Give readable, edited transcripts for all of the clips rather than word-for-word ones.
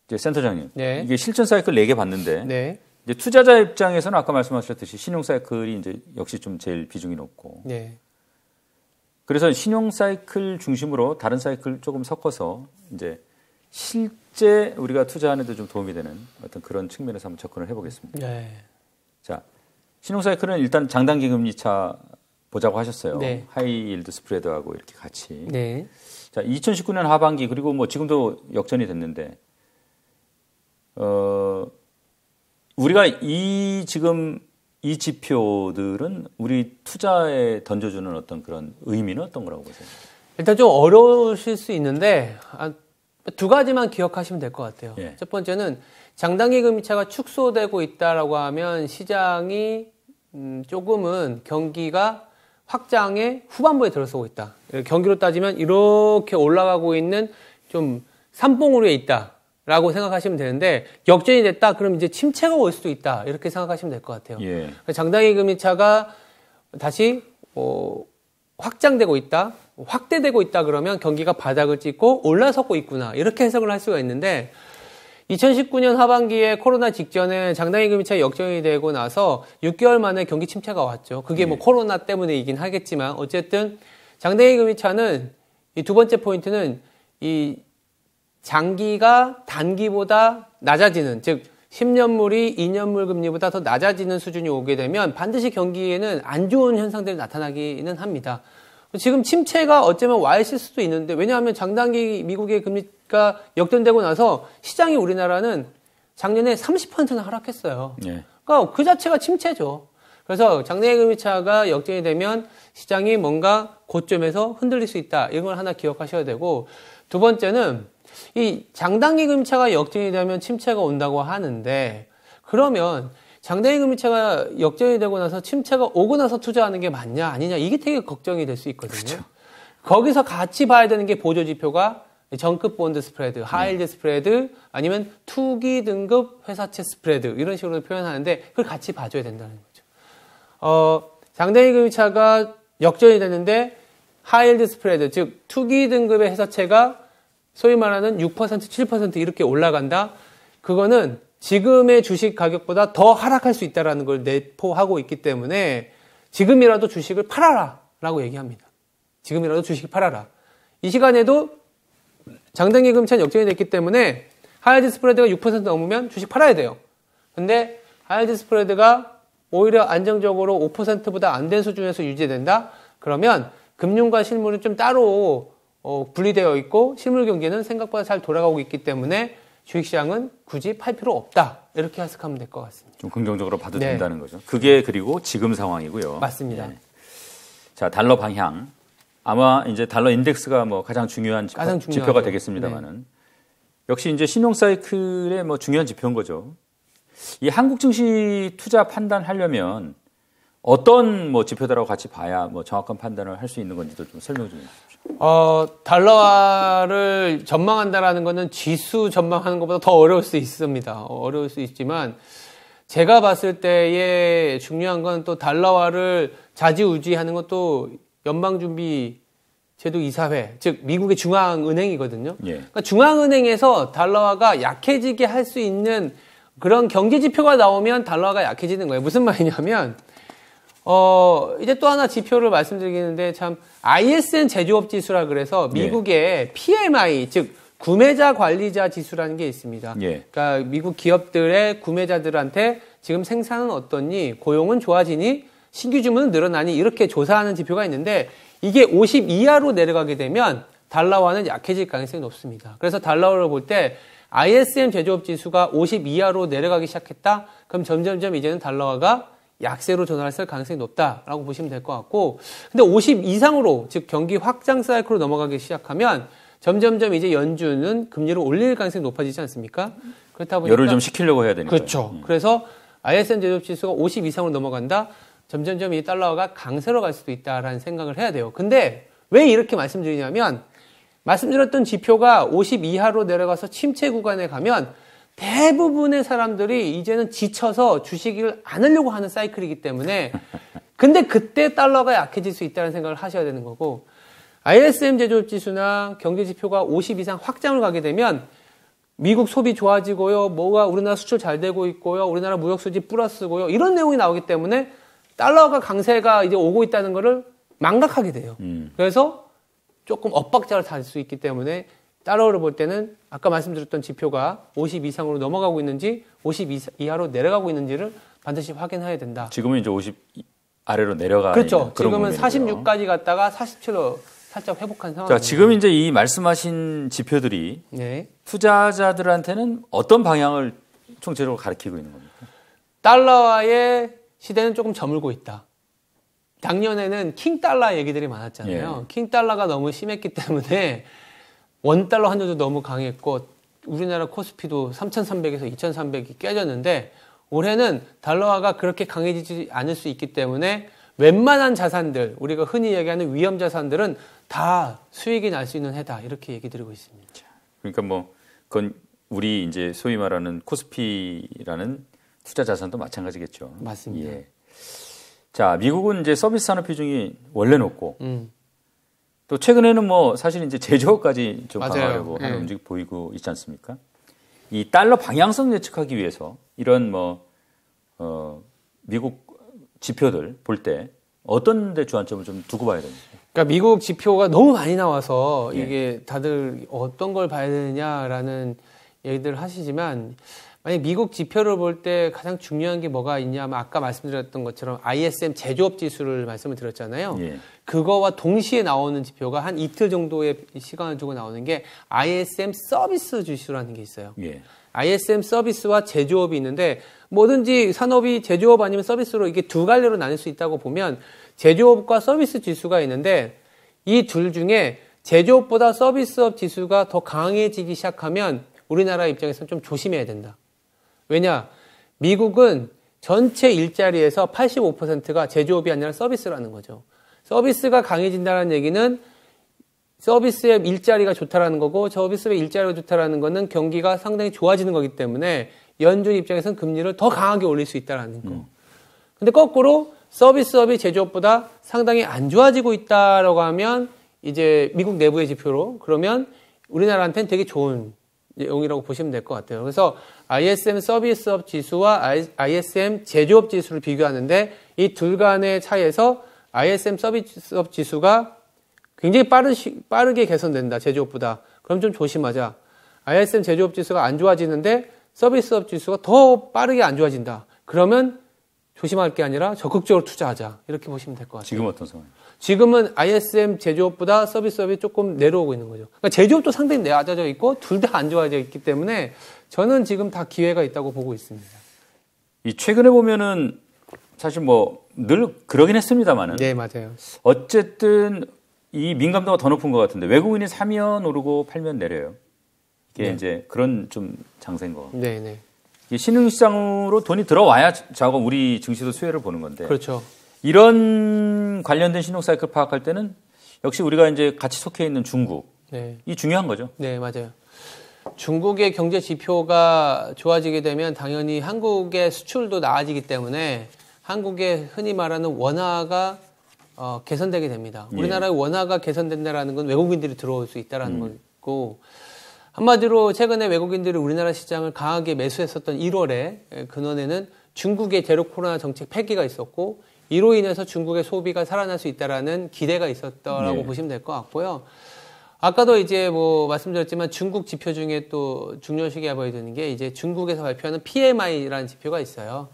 이제 센터장님, 네. 이게 실전 사이클 4개 봤는데 네. 이제 투자자 입장에서는 아까 말씀하셨듯이 신용 사이클이 이제 역시 좀 제일 비중이 높고. 네. 그래서 신용 사이클 중심으로 다른 사이클 조금 섞어서 이제 실제 우리가 투자하는 데 좀 도움이 되는 어떤 그런 측면에서 한번 접근을 해보겠습니다. 네. 자, 신용 사이클은 일단 장단기 금리차 보자고 하셨어요. 네. 하이 일드 스프레드하고 이렇게 같이. 네. 자, 2019년 하반기 그리고 뭐 지금도 역전이 됐는데 우리가 지금 이 지표들은 우리 투자에 던져주는 어떤 그런 의미는 어떤 거라고 보세요? 일단 좀 어려우실 수 있는데 두 가지만 기억하시면 될 것 같아요. 예. 첫 번째는 장단기 금리차가 축소되고 있다라고 하면 시장이 조금은 경기가 확장의 후반부에 들어서고 있다. 경기로 따지면 이렇게 올라가고 있는 좀 삼봉우리에 있다라고 생각하시면 되는데 역전이 됐다. 그럼 이제 침체가 올 수도 있다. 이렇게 생각하시면 될 것 같아요. 예. 장단기 금리차가 다시 확장되고 있다. 확대되고 있다 그러면 경기가 바닥을 찍고 올라서고 있구나. 이렇게 해석을 할 수가 있는데 2019년 하반기에 코로나 직전에 장단기 금리차 역전이 되고 나서 6개월 만에 경기 침체가 왔죠. 그게 뭐 코로나 때문이긴 하겠지만 어쨌든 장단기 금리차는 이 두 번째 포인트는 이 장기가 단기보다 낮아지는, 즉 10년물이 2년물 금리보다 더 낮아지는 수준이 오게 되면 반드시 경기에는 안 좋은 현상들이 나타나기는 합니다. 지금 침체가 어쩌면 와 있을 수도 있는데 왜냐하면 장단기 미국의 금리가 역전되고 나서 시장이 우리나라는 작년에 30%나 하락했어요. 예. 그러니까 그 자체가 침체죠. 그래서 장단기 금리차가 역전이 되면 시장이 뭔가 고점에서 흔들릴 수 있다. 이런 걸 하나 기억하셔야 되고 두 번째는 이 장단기 금리차가 역전이 되면 침체가 온다고 하는데 그러면 장단기 금리차가 역전이 되고 나서 침체가 오고 나서 투자하는 게 맞냐 아니냐 이게 되게 걱정이 될 수 있거든요. 그렇죠. 거기서 같이 봐야 되는 게 보조지표가 정급 본드 스프레드, 하이힐드 스프레드 아니면 투기 등급 회사채 스프레드 이런 식으로 표현하는데 그걸 같이 봐줘야 된다는 거죠. 장단기 금리차가 역전이 되는데 하이힐드 스프레드 즉 투기 등급의 회사채가 소위 말하는 6%, 7% 이렇게 올라간다. 그거는 지금의 주식 가격보다 더 하락할 수 있다는 걸 내포하고 있기 때문에 지금이라도 주식을 팔아라라고 얘기합니다. 지금이라도 주식을 팔아라. 이 시간에도 장단기 금리차 역전이 됐기 때문에 하이힐드 스프레드가 6% 넘으면 주식 팔아야 돼요. 근데 하이힐드 스프레드가 오히려 안정적으로 5%보다 안 된 수준에서 유지된다? 그러면 금융과 실물은 좀 따로 분리되어 있고 실물 경제는 생각보다 잘 돌아가고 있기 때문에 주식시장은 굳이 팔 필요 없다. 이렇게 해석하면 될 것 같습니다. 좀 긍정적으로 봐도 네. 된다는 거죠. 그게 그리고 지금 상황이고요. 맞습니다. 네. 자, 달러 방향. 아마 이제 달러 인덱스가 뭐 가장 중요한 지표가 되겠습니다만은 네. 역시 이제 신용 사이클의 뭐 중요한 지표인 거죠. 이 한국 증시 투자 판단하려면 어떤 뭐 지표들하고 같이 봐야 뭐 정확한 판단을 할 수 있는 건지도 좀 설명 좀 해주십시오. 달러화를 전망한다라는 거는 지수 전망하는 것보다 더 어려울 수 있습니다. 어려울 수 있지만 제가 봤을 때의 중요한 건 또 달러화를 좌지우지하는 것도 연방준비 제도 이사회, 즉 미국의 중앙은행이거든요. 예. 그러니까 중앙은행에서 달러화가 약해지게 할 수 있는 그런 경제 지표가 나오면 달러화가 약해지는 거예요. 무슨 말이냐면 이제 또 하나 지표를 말씀드리겠는데 참 ISM 제조업 지수라 그래서 미국의 PMI 즉 구매자 관리자 지수라는 게 있습니다. 예. 그러니까 미국 기업들의 구매자들한테 지금 생산은 어떻니, 고용은 좋아지니, 신규 주문은 늘어나니 이렇게 조사하는 지표가 있는데 이게 50 이하로 내려가게 되면 달러화는 약해질 가능성이 높습니다. 그래서 달러화를 볼 때 ISM 제조업 지수가 50 이하로 내려가기 시작했다. 그럼 점점점 이제는 달러화가 약세로 전환할 가능성이 높다라고 보시면 될 것 같고, 근데 50 이상으로 즉 경기 확장 사이클로 넘어가기 시작하면 점점점 이제 연준은 금리를 올릴 가능성이 높아지지 않습니까? 그렇다 보니까 열을 좀 식히려고 해야 되니까. 그렇죠. 그래서 ISM 제조업 지수가 50 이상으로 넘어간다. 점점점 이 달러가 강세로 갈 수도 있다라는 생각을 해야 돼요. 근데 왜 이렇게 말씀드리냐면 말씀드렸던 지표가 50 이하로 내려가서 침체 구간에 가면 대부분의 사람들이 이제는 지쳐서 주식을 안 하려고 하는 사이클이기 때문에 근데 그때 달러가 약해질 수 있다는 생각을 하셔야 되는 거고 ISM 제조업 지수나 경제 지표가 50 이상 확장을 가게 되면 미국 소비 좋아지고요. 뭐가 우리나라 수출 잘 되고 있고요. 우리나라 무역 수지 플러스고요. 이런 내용이 나오기 때문에 달러가 강세가 이제 오고 있다는 것을 망각하게 돼요. 그래서 조금 엇박자를 달 수 있기 때문에 달러를 볼 때는 아까 말씀드렸던 지표가 50 이상으로 넘어가고 있는지 50 이하로 내려가고 있는지를 반드시 확인해야 된다. 지금은 이제 50 아래로 내려가. 그렇죠. 지금은 46까지 갔다가 47로 살짝 회복한 상황입니다. 자, 지금 이제 이 말씀하신 지표들이 네. 투자자들한테는 어떤 방향을 총체적으로 가리키고 있는 겁니까? 달러와의 시대는 조금 저물고 있다. 작년에는 킹달러 얘기들이 많았잖아요. 예. 킹달러가 너무 심했기 때문에 원달러 환율도 너무 강했고 우리나라 코스피도 3,300에서 2,300이 깨졌는데 올해는 달러화가 그렇게 강해지지 않을 수 있기 때문에 웬만한 자산들, 우리가 흔히 얘기하는 위험 자산들은 다 수익이 날 수 있는 해다. 이렇게 얘기 드리고 있습니다. 그러니까 뭐 그건 우리 이제 소위 말하는 코스피라는 투자 자산도 마찬가지겠죠. 맞습니다. 예. 자, 미국은 이제 서비스 산업 비중이 원래 높고 또 최근에는 뭐 사실 이제 제조업까지 좀 맞아요. 강화하려고 하는 예. 움직임 보이고 있지 않습니까? 이 달러 방향성 예측하기 위해서 이런 미국 지표들 볼 때 어떤 데 주안점을 좀 두고 봐야 됩니까? 그러니까 미국 지표가 너무 많이 나와서 예. 이게 다들 어떤 걸 봐야 되느냐라는 얘기들 하시지만 만약 미국 지표를 볼 때 가장 중요한 게 뭐가 있냐면 아까 말씀드렸던 것처럼 ISM 제조업 지수를 말씀을 드렸잖아요. 예. 그거와 동시에 나오는 지표가 한 이틀 정도의 시간을 두고 나오는 게 ISM 서비스 지수라는 게 있어요. 예. ISM 서비스와 제조업이 있는데 뭐든지 산업이 제조업 아니면 서비스로 이게 두 갈래로 나눌 수 있다고 보면 제조업과 서비스 지수가 있는데 이 둘 중에 제조업보다 서비스업 지수가 더 강해지기 시작하면 우리나라 입장에서는 좀 조심해야 된다. 왜냐? 미국은 전체 일자리에서 85%가 제조업이 아니라 서비스라는 거죠. 서비스가 강해진다는 얘기는 서비스의 일자리가 좋다라는 거고 서비스의 일자리가 좋다라는 거는 경기가 상당히 좋아지는 거기 때문에 연준 입장에서는 금리를 더 강하게 올릴 수 있다라는 거. 근데 거꾸로 서비스업이 제조업보다 상당히 안 좋아지고 있다라고 하면 이제 미국 내부의 지표로 그러면 우리나라한테는 되게 좋은 내용이라고 보시면 될 것 같아요. 그래서 ISM 서비스업 지수와 ISM 제조업 지수를 비교하는데 이 둘 간의 차이에서 ISM 서비스업 지수가 굉장히 빠르게 개선된다. 제조업보다. 그럼 좀 조심하자. ISM 제조업 지수가 안 좋아지는데 서비스업 지수가 더 빠르게 안 좋아진다. 그러면 조심할 게 아니라 적극적으로 투자하자. 이렇게 보시면 될 것 같아요. 지금 어떤 상황이에요? 지금은 ISM 제조업보다 서비스업이 조금 내려오고 있는 거죠. 그러니까 제조업도 상당히 낮아져 있고 둘 다 안 좋아져 있기 때문에 저는 지금 다 기회가 있다고 보고 있습니다. 이 최근에 보면은 사실 뭐 늘 그러긴 했습니다만은 네, 맞아요. 어쨌든 이 민감도가 더 높은 것 같은데 외국인이 사면 오르고 팔면 내려요. 이게 네. 이제 그런 좀 장세인 거. 네, 네. 이게 신흥시장으로 돈이 들어와야 자고 우리 증시도 수혜를 보는 건데. 그렇죠. 이런 관련된 신용사이클 파악할 때는 역시 우리가 이제 같이 속해 있는 중국. 네. 이 중요한 거죠. 네, 맞아요. 중국의 경제 지표가 좋아지게 되면 당연히 한국의 수출도 나아지기 때문에 한국의 흔히 말하는 원화가 개선되게 됩니다. 예. 우리나라의 원화가 개선된다라는 건 외국인들이 들어올 수 있다라는 거고 한마디로 최근에 외국인들이 우리나라 시장을 강하게 매수했었던 1월에 근원에는 중국의 제로 코로나 정책 폐기가 있었고 이로 인해서 중국의 소비가 살아날 수 있다라는 기대가 있었다라고 예. 보시면 될 것 같고요. 아까도 이제 뭐 말씀드렸지만 중국 지표 중에 또 중요시하게 보여지는 게 이제 중국에서 발표하는 PMI라는 지표가 있어요.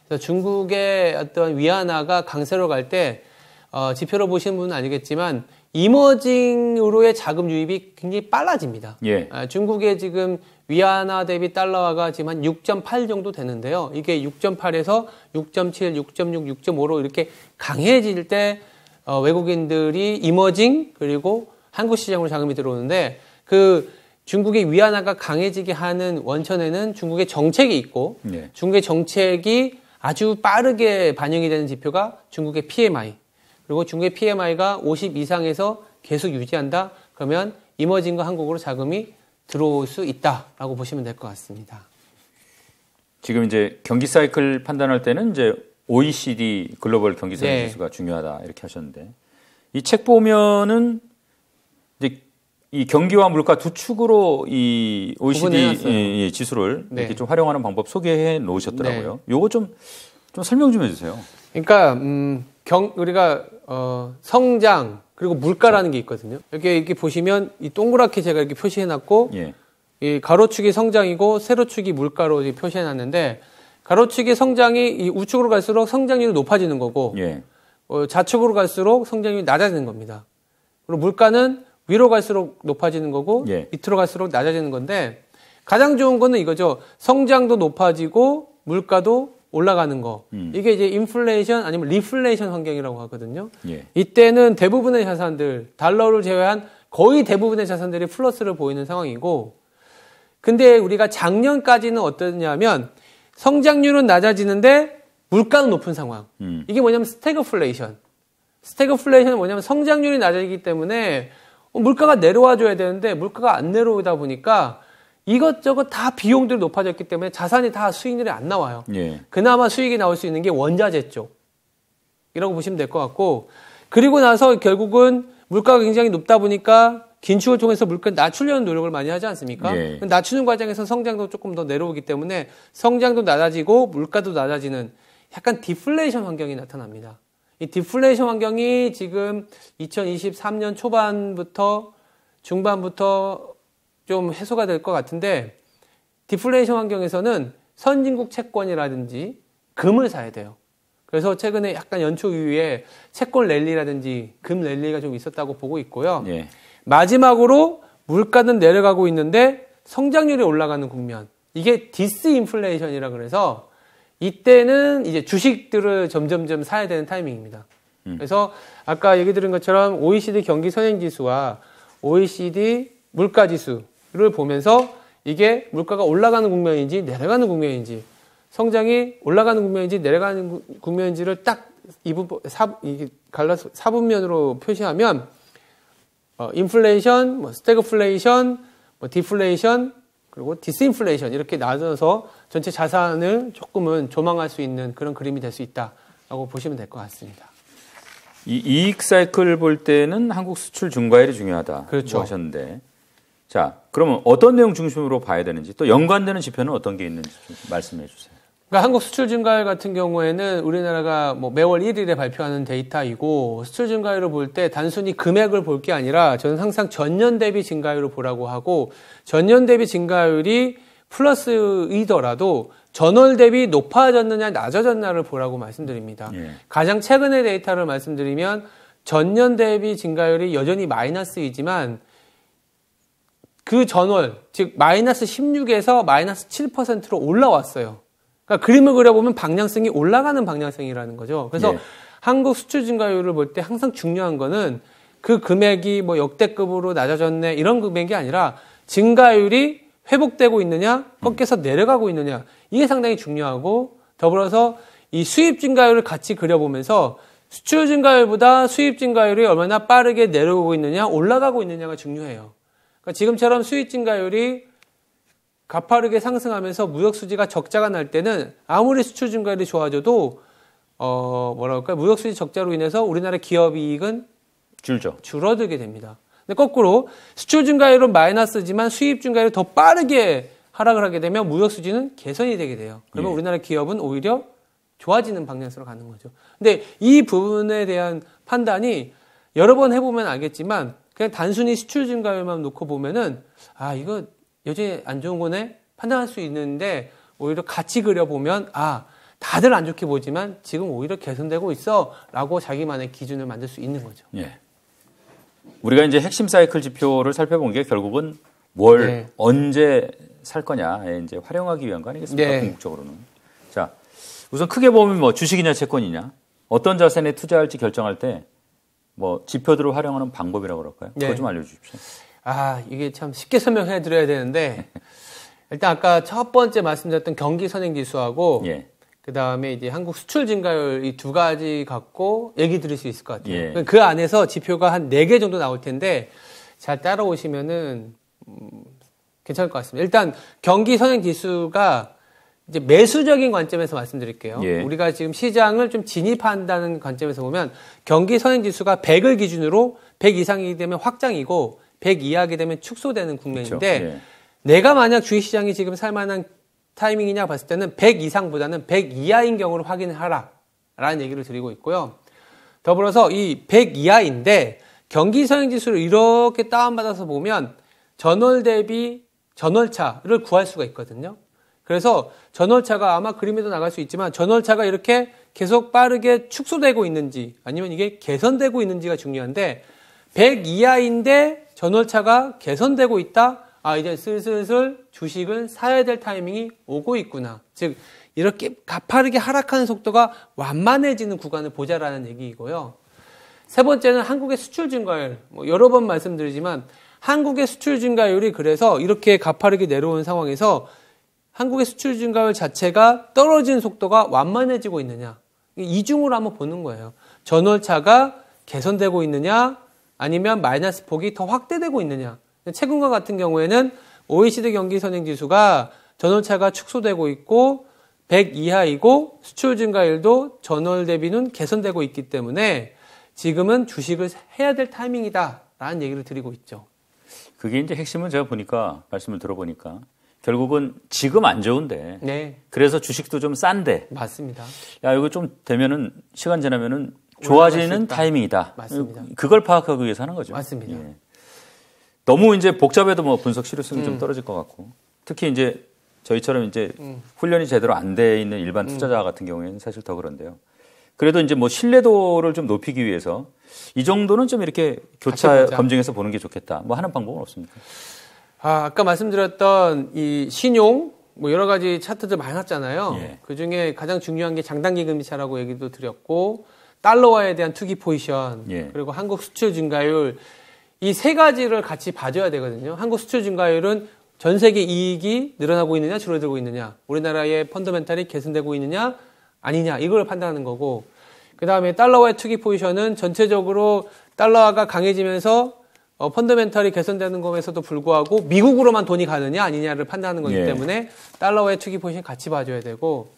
그래서 중국의 어떤 위안화가 강세로 갈 때 지표로 보시는 분은 알겠지만 이머징으로의 자금 유입이 굉장히 빨라집니다. 예. 중국의 지금 위안화 대비 달러화가 지금 한 6.8 정도 되는데요. 이게 6.8에서 6.7, 6.6, 6.5로 이렇게 강해질 때 외국인들이 이머징 그리고 한국 시장으로 자금이 들어오는데 그 중국의 위안화가 강해지게 하는 원천에는 중국의 정책이 있고 예. 중국의 정책이 아주 빠르게 반영이 되는 지표가 중국의 PMI. 그리고 중국의 PMI가 50 이상에서 계속 유지한다. 그러면 이머징과 한국으로 자금이 들어올 수 있다라고 보시면 될 것 같습니다. 지금 이제 경기 사이클 판단할 때는 이제 OECD 글로벌 경기 사이클 네. 지수가 중요하다 이렇게 하셨는데 이 책 보면은 이제 이 경기와 물가 두 축으로 이 OECD 지수를 네. 이렇게 좀 활용하는 방법 소개해 놓으셨더라고요. 요거 좀 설명 좀 해주세요. 그러니까 우리가 성장 그리고 물가라는 게 있거든요. 이렇게 보시면 이 동그랗게 제가 이렇게 표시해놨고 예. 이 가로축이 성장이고 세로축이 물가로 표시해놨는데 가로축의 성장이 이 우측으로 갈수록 성장률이 높아지는 거고 예. 좌측으로 갈수록 성장률이 낮아지는 겁니다. 그리고 물가는 위로 갈수록 높아지는 거고 예. 밑으로 갈수록 낮아지는 건데 가장 좋은 거는 이거죠. 성장도 높아지고 물가도 올라가는 거. 이게 이제 인플레이션 아니면 리플레이션 환경이라고 하거든요. 예. 이때는 대부분의 자산들, 달러를 제외한 거의 대부분의 자산들이 플러스를 보이는 상황이고 근데 우리가 작년까지는 어떠냐면 성장률은 낮아지는데 물가는 높은 상황. 이게 뭐냐면 스태그플레이션. 스태그플레이션은 뭐냐면 성장률이 낮아지기 때문에 물가가 내려와 줘야 되는데 물가가 안 내려오다 보니까 이것저것 다 비용들이 높아졌기 때문에 자산이 다 수익률이 안 나와요. 예. 그나마 수익이 나올 수 있는 게 원자재 쪽이라고 보시면 될 것 같고 그리고 나서 결국은 물가가 굉장히 높다 보니까 긴축을 통해서 물가를 낮추려는 노력을 많이 하지 않습니까? 예. 낮추는 과정에서 성장도 조금 더 내려오기 때문에 성장도 낮아지고 물가도 낮아지는 약간 디플레이션 환경이 나타납니다. 이 디플레이션 환경이 지금 2023년 초반부터 중반부터 좀 해소가 될 것 같은데 디플레이션 환경에서는 선진국 채권이라든지 금을 사야 돼요. 그래서 최근에 약간 연초 이후에 채권 랠리라든지 금 랠리가 좀 있었다고 보고 있고요. 예. 마지막으로 물가는 내려가고 있는데 성장률이 올라가는 국면. 이게 디스인플레이션이라 그래서 이때는 이제 주식들을 점점점 사야 되는 타이밍입니다. 그래서 아까 얘기 드린 것처럼 OECD 경기 선행지수와 OECD 물가지수를 보면서 이게 물가가 올라가는 국면인지 내려가는 국면인지 성장이 올라가는 국면인지 내려가는 국면인지를 딱 갈라서 4분면으로 표시하면 인플레이션, 스태그플레이션, 디플레이션, 그리고 디스인플레이션 이렇게 나눠서 전체 자산을 조금은 조망할 수 있는 그런 그림이 될 수 있다라고 보시면 될 것 같습니다. 이 이익 사이클 볼 때는 한국 수출 증가율이 중요하다고 그렇죠. 하셨는데 자, 그러면 어떤 내용 중심으로 봐야 되는지 또 연관되는 지표는 어떤 게 있는지 좀 말씀해 주세요. 그러니까 한국 수출 증가율 같은 경우에는 우리나라가 뭐 매월 1일에 발표하는 데이터이고 수출 증가율을 볼 때 단순히 금액을 볼 게 아니라 저는 항상 전년 대비 증가율을 보라고 하고 전년 대비 증가율이 플러스이더라도 전월 대비 높아졌느냐 낮아졌느냐를 보라고 말씀드립니다. 예. 가장 최근의 데이터를 말씀드리면 전년 대비 증가율이 여전히 마이너스이지만 그 전월 즉 마이너스 16에서 마이너스 7%로 올라왔어요. 그러니까 그림을 그려보면 방향성이 올라가는 방향성이라는 거죠. 그래서 예. 한국 수출 증가율을 볼 때 항상 중요한 거는 그 금액이 뭐 역대급으로 낮아졌네 이런 금액이 아니라 증가율이 회복되고 있느냐 꺾여서 내려가고 있느냐 이게 상당히 중요하고 더불어서 이 수입 증가율을 같이 그려보면서 수출 증가율보다 수입 증가율이 얼마나 빠르게 내려오고 있느냐 올라가고 있느냐가 중요해요. 그러니까 지금처럼 수입 증가율이 가파르게 상승하면서 무역 수지가 적자가 날 때는 아무리 수출 증가율이 좋아져도 무역 수지 적자로 인해서 우리나라 기업 이익은 줄어들게 됩니다. 근데 거꾸로 수출 증가율은 마이너스지만 수입 증가율이 더 빠르게 하락을 하게 되면 무역 수지는 개선이 되게 돼요. 그러면 예. 우리나라 기업은 오히려 좋아지는 방향으로 가는 거죠. 근데 이 부분에 대한 판단이 여러 번 해보면 알겠지만 그냥 단순히 수출 증가율만 놓고 보면은 이거 여전히 안 좋은 거네 판단할 수 있는데 오히려 같이 그려보면 다들 안 좋게 보지만 지금 오히려 개선되고 있어 라고 자기만의 기준을 만들 수 있는 거죠. 예. 우리가 이제 핵심 사이클 지표를 살펴본 게 결국은 뭘 네. 언제 살 거냐에 이제 활용하기 위한 거 아니겠습니까? 네. 궁극적으로는. 자, 우선 크게 보면 뭐 주식이냐 채권이냐 어떤 자산에 투자할지 결정할 때 뭐 지표들을 활용하는 방법이라고 그럴까요? 네. 그거 좀 알려주십시오. 이게 참 쉽게 설명해 드려야 되는데 일단 아까 첫 번째 말씀드렸던 경기 선행지수하고 예. 그 다음에 이제 한국 수출 증가율 이 두 가지 갖고 얘기 드릴 수 있을 것 같아요. 예. 그 안에서 지표가 한 4개 정도 나올 텐데 잘 따라오시면은 괜찮을 것 같습니다. 일단 경기 선행지수가 이제 매수적인 관점에서 말씀드릴게요. 예. 우리가 지금 시장을 좀 진입한다는 관점에서 보면 경기 선행지수가 100을 기준으로 100 이상이기 때문에 확장이고 100 이하하게 되면 축소되는 국면인데 그렇죠. 예. 내가 만약 주식시장이 지금 살만한 타이밍이냐 봤을 때는 100 이상보다는 100 이하인 경우를 확인을 하라라는 얘기를 드리고 있고요. 더불어서 이 100 이하인데 경기선행지수를 이렇게 다운받아서 보면 전월 대비 전월차를 구할 수가 있거든요. 그래서 전월차가 아마 그림에도 나갈 수 있지만 전월차가 이렇게 계속 빠르게 축소되고 있는지 아니면 이게 개선되고 있는지가 중요한데 100 이하인데 전월차가 개선되고 있다. 아, 이제 슬슬 주식을 사야 될 타이밍이 오고 있구나. 즉 이렇게 가파르게 하락하는 속도가 완만해지는 구간을 보자라는 얘기이고요. 세 번째는 한국의 수출 증가율. 여러 번 말씀드리지만 한국의 수출 증가율이 그래서 이렇게 가파르게 내려오는 상황에서 한국의 수출 증가율 자체가 떨어지는 속도가 완만해지고 있느냐. 이중으로 한번 보는 거예요. 전월차가 개선되고 있느냐 아니면 마이너스 폭이 더 확대되고 있느냐. 최근과 같은 경우에는 OECD 경기선행지수가 전월차가 축소되고 있고 100 이하이고 수출 증가율도 전월 대비는 개선되고 있기 때문에 지금은 주식을 해야 될 타이밍이다라는 얘기를 드리고 있죠. 그게 이제 핵심은 제가 보니까 말씀을 들어보니까 결국은 지금 안 좋은데 네. 그래서 주식도 좀 싼데 맞습니다. 야 이거 좀 되면은 시간 지나면은 좋아지는 타이밍이다. 맞습니다. 그걸 파악하기 위해서 하는 거죠. 맞습니다. 예. 너무 이제 복잡해도 뭐 분석 실효성이 좀 떨어질 것 같고 특히 이제 저희처럼 이제 훈련이 제대로 안 돼 있는 일반 투자자 같은 경우에는 사실 더 그런데요. 그래도 이제 뭐 신뢰도를 좀 높이기 위해서 이 정도는 좀 이렇게 교차 검증해서 보는 게 좋겠다. 뭐 하는 방법은 없습니까? 아까 말씀드렸던 이 신용 뭐 여러 가지 차트들 많이 났잖아요. 예. 그 중에 가장 중요한 게 장단기 금리차라고 얘기도 드렸고 달러화에 대한 투기 포지션 예. 그리고 한국 수출 증가율 이 세 가지를 같이 봐줘야 되거든요. 한국 수출 증가율은 전 세계 이익이 늘어나고 있느냐 줄어들고 있느냐 우리나라의 펀더멘탈이 개선되고 있느냐 아니냐 이걸 판단하는 거고 그 다음에 달러화의 투기 포지션은 전체적으로 달러화가 강해지면서 펀더멘탈이 개선되는 것에서도 불구하고 미국으로만 돈이 가느냐 아니냐를 판단하는 거기 예. 때문에 달러화의 투기 포지션 같이 봐줘야 되고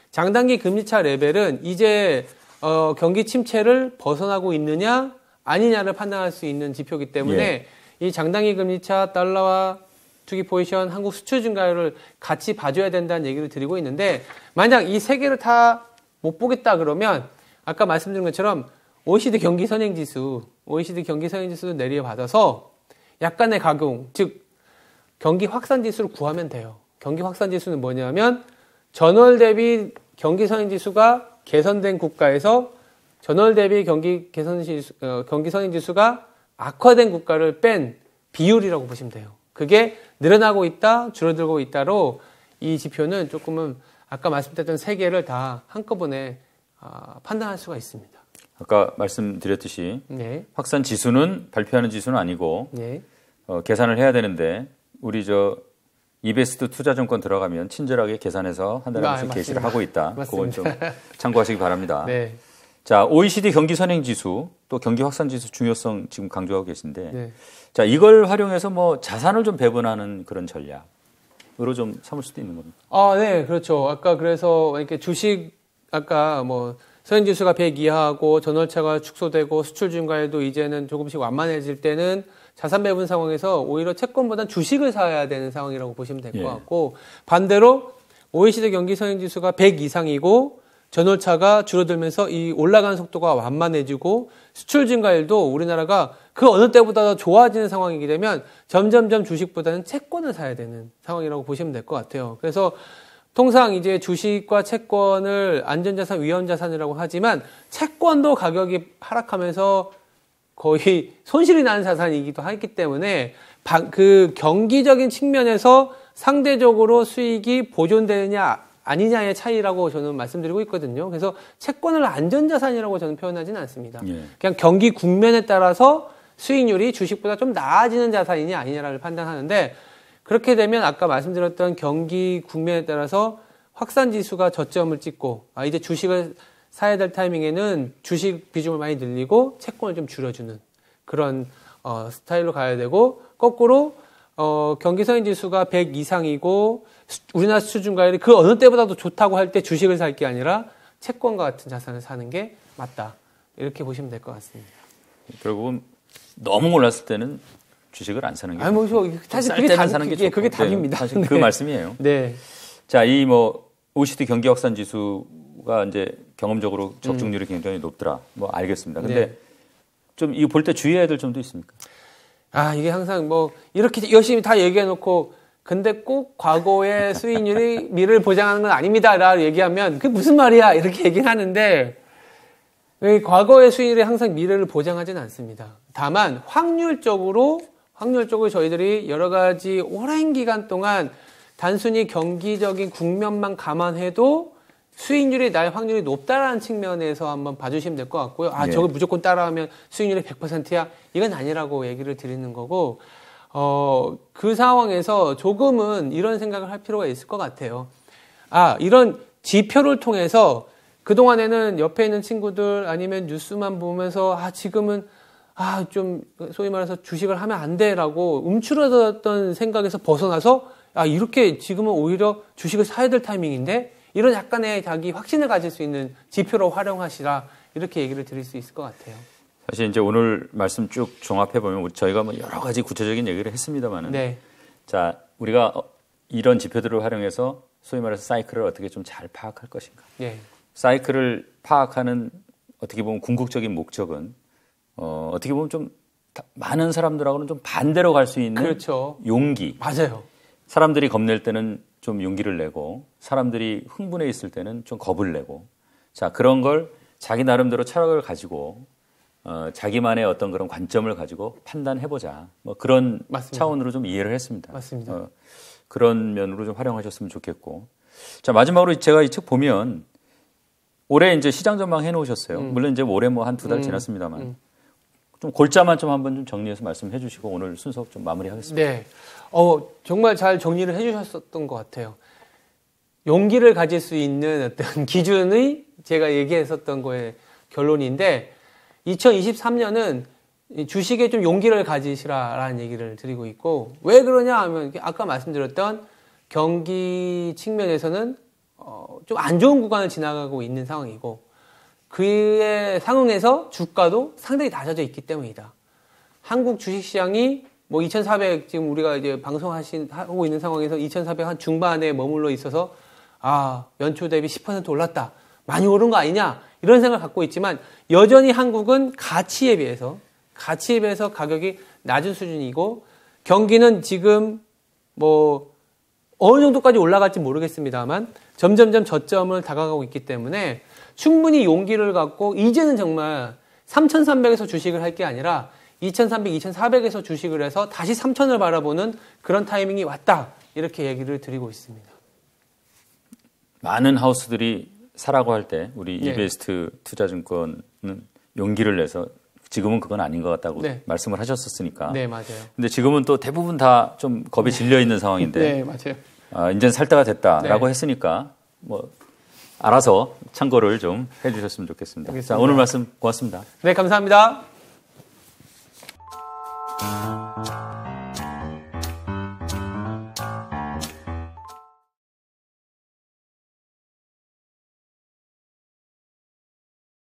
장단기 금리차 레벨은 이제 경기 침체를 벗어나고 있느냐 아니냐를 판단할 수 있는 지표이기 때문에 예. 이 장단기 금리차 달러화 투기 포지션 한국 수출 증가율을 같이 봐줘야 된다는 얘기를 드리고 있는데 만약 이 세 개를 다 못 보겠다 그러면 아까 말씀드린 것처럼 OECD 경기 선행지수를 내려받아서 약간의 각용, 즉 경기 확산 지수를 구하면 돼요. 경기 확산 지수는 뭐냐면 전월 대비 경기 선행지수가 개선된 국가에서 전월 대비 경기 선행지수가 악화된 국가를 뺀 비율이라고 보시면 돼요. 그게 늘어나고 있다, 줄어들고 있다로 이 지표는 조금은 아까 말씀드렸던 세 개를 다 한꺼번에 판단할 수가 있습니다. 아까 말씀드렸듯이 네. 확산 지수는 발표하는 지수는 아니고 네. 계산을 해야 되는데 우리 이베스트 투자증권 들어가면 친절하게 계산해서 한 달에 한 번씩 게시를 하고 있다. 그건 좀 참고하시기 바랍니다. 네. 자, OECD 경기 선행 지수 또 경기 확산 지수 중요성 지금 강조하고 계신데 네. 자, 이걸 활용해서 뭐 자산을 좀 배분하는 그런 전략으로 좀 삼을 수도 있는 겁니다. 네, 그렇죠. 아까 그래서 이렇게 주식 아까 뭐 선행지수가 100 이하하고 전월차가 축소되고 수출 증가에도 이제는 조금씩 완만해질 때는 자산 배분 상황에서 오히려 채권보다 주식을 사야 되는 상황이라고 보시면 될 것 같고 반대로 OECD 경기 선행지수가 100 이상이고 전월차가 줄어들면서 이 올라가는 속도가 완만해지고 수출 증가율도 우리나라가 그 어느 때보다 더 좋아지는 상황이게 되면 점점점 주식보다는 채권을 사야 되는 상황이라고 보시면 될 것 같아요. 그래서 통상 이제 주식과 채권을 안전자산, 위험자산이라고 하지만 채권도 가격이 하락하면서 거의 손실이 나는 자산이기도 하기 때문에 그 경기적인 측면에서 상대적으로 수익이 보존되느냐 아니냐의 차이라고 저는 말씀드리고 있거든요. 그래서 채권을 안전자산이라고 저는 표현하지는 않습니다. 예. 그냥 경기 국면에 따라서 수익률이 주식보다 좀 나아지는 자산이냐 아니냐를 판단하는데 그렇게 되면 아까 말씀드렸던 경기 국면에 따라서 확산지수가 저점을 찍고 이제 주식을 사야 될 타이밍에는 주식 비중을 많이 늘리고 채권을 좀 줄여주는 그런 스타일로 가야 되고 거꾸로 경기 선행지수가 100 이상이고 우리나라 수출 증가율이 그 어느 때보다도 좋다고 할 때 주식을 살 게 아니라 채권과 같은 자산을 사는 게 맞다. 이렇게 보시면 될 것 같습니다. 결국은 너무 올랐을 때는 주식을 안 사는 게 아니, 뭐, 사실 그게 사는 게 좋고, 그게 답입니다. 네, 사실 네. 그 말씀이에요. 네. 자, 이 뭐 OECD 경기 확산 지수가 이제 경험적으로 적중률이 굉장히 높더라. 뭐 알겠습니다. 근데 네. 좀 이거 볼 때 주의해야 될 점도 있습니까? 아, 이게 항상 뭐 이렇게 열심히 다 얘기해 놓고 근데 꼭 과거의 수익률이 미래를 보장하는 건 아닙니다. 라고 얘기하면 그게 무슨 말이야? 이렇게 얘기는 하는데 과거의 수익률이 항상 미래를 보장하지는 않습니다. 다만 확률적으로 저희들이 여러 가지 오랜 기간 동안 단순히 경기적인 국면만 감안해도 수익률이 날 확률이 높다라는 측면에서 한번 봐주시면 될 것 같고요. 아, 예. 저거 무조건 따라하면 수익률이 100%야? 이건 아니라고 얘기를 드리는 거고, 그 상황에서 조금은 이런 생각을 할 필요가 있을 것 같아요. 아, 이런 지표를 통해서 그동안에는 옆에 있는 친구들 아니면 뉴스만 보면서 지금은 좀 소위 말해서 주식을 하면 안 돼라고 움츠러들었던 생각에서 벗어나서 이렇게 지금은 오히려 주식을 사야 될 타이밍인데 이런 약간의 자기 확신을 가질 수 있는 지표로 활용하시라 이렇게 얘기를 드릴 수 있을 것 같아요. 사실 이제 오늘 말씀 쭉 종합해 보면 저희가 뭐 여러 가지 구체적인 얘기를 했습니다만은, 네. 자 우리가 이런 지표들을 활용해서 소위 말해서 사이클을 어떻게 좀 잘 파악할 것인가. 네. 사이클을 파악하는 어떻게 보면 궁극적인 목적은 어떻게 보면 좀 많은 사람들하고는 좀 반대로 갈 수 있는 그렇죠. 용기. 맞아요. 사람들이 겁낼 때는 좀 용기를 내고 사람들이 흥분해 있을 때는 좀 겁을 내고 자 그런 걸 자기 나름대로 철학을 가지고 자기만의 어떤 그런 관점을 가지고 판단해보자 뭐 그런 맞습니다. 차원으로 좀 이해를 했습니다. 맞습니다. 그런 면으로 좀 활용하셨으면 좋겠고 자 마지막으로 제가 이 책 보면 올해 이제 시장 전망 해놓으셨어요. 물론 이제 올해 뭐 한 두 달 지났습니다만 좀 골자만 좀 한번 좀 정리해서 말씀해 주시고 오늘 순서 좀 마무리하겠습니다. 네. 정말 잘 정리를 해주셨던 것 같아요. 용기를 가질 수 있는 어떤 기준의 제가 얘기했었던 거의 결론인데 2023년은 주식에 좀 용기를 가지시라라는 얘기를 드리고 있고 왜 그러냐 하면 아까 말씀드렸던 경기 측면에서는 좀 안 좋은 구간을 지나가고 있는 상황이고 그에 상응해서 주가도 상당히 낮아져 있기 때문이다. 한국 주식시장이 뭐 2,400 지금 우리가 이제 하고 있는 상황에서 2,400 한 중반에 머물러 있어서 연초 대비 10% 올랐다. 많이 오른 거 아니냐? 이런 생각을 갖고 있지만 여전히 한국은 가치에 비해서 가격이 낮은 수준이고 경기는 지금 뭐 어느 정도까지 올라갈지 모르겠습니다만 점점점 저점을 다가가고 있기 때문에 충분히 용기를 갖고 이제는 정말 3,300에서 주식을 할 게 아니라 2,300, 2,400에서 주식을 해서 다시 3,000을 바라보는 그런 타이밍이 왔다. 이렇게 얘기를 드리고 있습니다. 많은 하우스들이 사라고 할 때 우리 네. 이베스트 투자증권은 용기를 내서 지금은 그건 아닌 것 같다고 네. 말씀을 하셨었으니까. 네, 맞아요. 근데 지금은 또 대부분 다 좀 겁에 질려 있는 상황인데 네, 맞아요. 이제는 살 때가 됐다라고 네. 했으니까 뭐 알아서 참고를 좀 해주셨으면 좋겠습니다. 알겠습니다. 자, 오늘 말씀 고맙습니다. 네, 감사합니다.